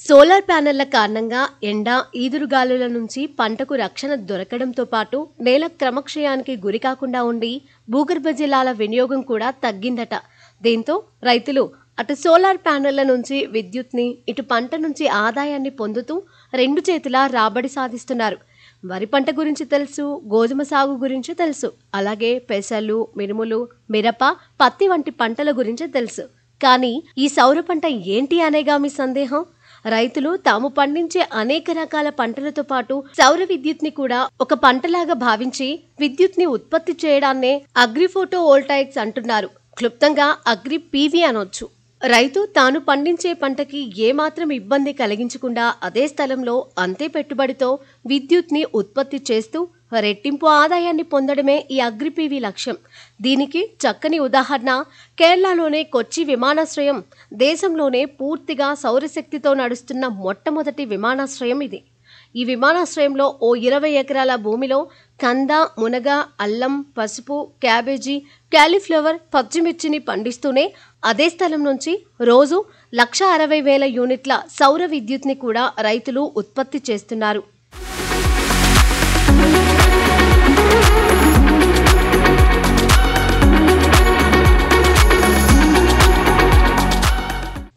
Solar ప్యానెళ్ల కారణంగా ఎండ, ఈదురుగాలుల నుంచి పంటకు రక్షణ దొరకడంతో పాటు నేల క్రమక్షయానికి గురికాకుండా ఉండి భూగర్భ జలాల వినియోగం కూడా తగ్గిందట. దీంతో రైతులు అటు సోలార్ ప్యానెళ్ల నుంచి విద్యుత్ని, ఇటు పంట నుంచి ఆదాయాన్ని పొందుతూ రెండు చేతులా రాబడి సాధిస్తున్నారు. వరి పంట గురించి తెలుసు, గోధుమ సాగు గురించి తెలుసు, అలాగే పెసలు, మినుములు, మిరప, పత్తి వంటి పంటల గురించి తెలుసు. కానీ ఈ సౌర పంట ఏంటి అనేగా మీ సందేహం? రైతులు తాము పండించే అనేక రకాల పంటలతో పాటు సౌర విద్యుత్ని కూడా ఒక పంటలాగా భావించి విద్యుత్ని ఉత్పత్తి చేయడాన్నే అగ్రిఫోటో వోల్టాయిక్స్ అంటున్నారు. క్లుప్తంగా అగ్రి పీవీ అనొచ్చు. రైతు తాను పండించే పంటకి ఏమాత్రం ఇబ్బంది కలిగించకుండా అదే స్థలంలో అంతే పెట్టుబడితో విద్యుత్ని ఉత్పత్తి చేస్తూ రెట్టింపు ఆదాయాన్ని పొందడమే ఈ అగ్రిపీవీ లక్ష్యం. దీనికి చక్కని ఉదాహరణ కేరళలోనే కొచ్చి విమానాశ్రయం. దేశంలోనే పూర్తిగా సౌరశక్తితో నడుస్తున్న మొట్టమొదటి విమానాశ్రయం ఇది. ఈ విమానాశ్రయంలో ఓ 20 ఎకరాల భూమిలో కంద, మునగ, అల్లం, పసుపు, క్యాబేజీ, క్యాలీఫ్లవర్, పచ్చిమిర్చిని పండిస్తూనే అదే స్థలం నుంచి రోజు 1,60,000 యూనిట్ల సౌర విద్యుత్ని కూడా రైతులు ఉత్పత్తి చేస్తున్నారు.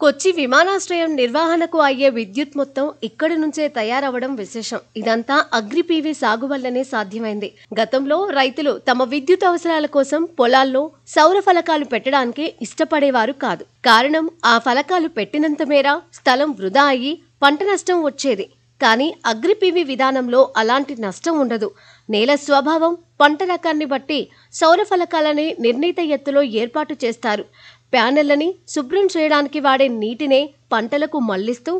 కొచ్చి విమానాశ్రయం నిర్వహణకు అయ్యే విద్యుత్ మొత్తం ఇక్కడి నుంచే తయారవడం విశేషం. ఇదంతా అగ్రిపీవీ సాగు వల్లనే సాధ్యమైంది. గతంలో రైతులు తమ విద్యుత్ అవసరాల కోసం పొలాల్లో సౌర ఫలకాలు పెట్టడానికి ఇష్టపడేవారు కాదు. కారణం, ఆ ఫలకాలు పెట్టినంత మేర స్థలం వృధా అయ్యి పంట నష్టం వచ్చేది. కానీ అగ్రిపీవీ విధానంలో అలాంటి నష్టం ఉండదు. నేల స్వభావం, పంట రకాన్ని బట్టి సౌర ఫలకాలని నిర్ణీత ఎత్తులో ఏర్పాటు చేస్తారు. ప్యానెళ్లని శుభ్రం చేయడానికి వాడే నీటినే పంటలకు మళ్లిస్తూ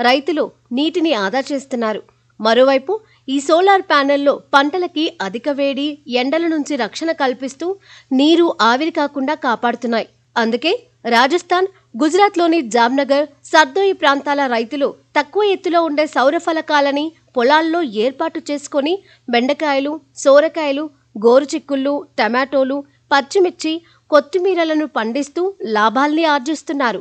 రైతులు నీటిని ఆదా చేస్తున్నారు. మరోవైపు ఈ సోలార్ ప్యానెల్లో పంటలకి అధిక వేడి, ఎండల నుంచి రక్షణ కల్పిస్తూ నీరు ఆవిరి కాకుండా కాపాడుతున్నాయి. అందుకే రాజస్థాన్, గుజరాత్లోని జామ్నగర్, సర్దోయి ప్రాంతాల రైతులు తక్కువ ఎత్తులో ఉండే సౌర ఫలకాలని పొలాల్లో ఏర్పాటు చేసుకొని బెండకాయలు, సోరకాయలు, గోరుచిక్కుళ్ళు, టమాటోలు, పచ్చిమిర్చి, కొత్తిమీరలను పండిస్తూ లాభాల్ని ఆర్జిస్తున్నారు.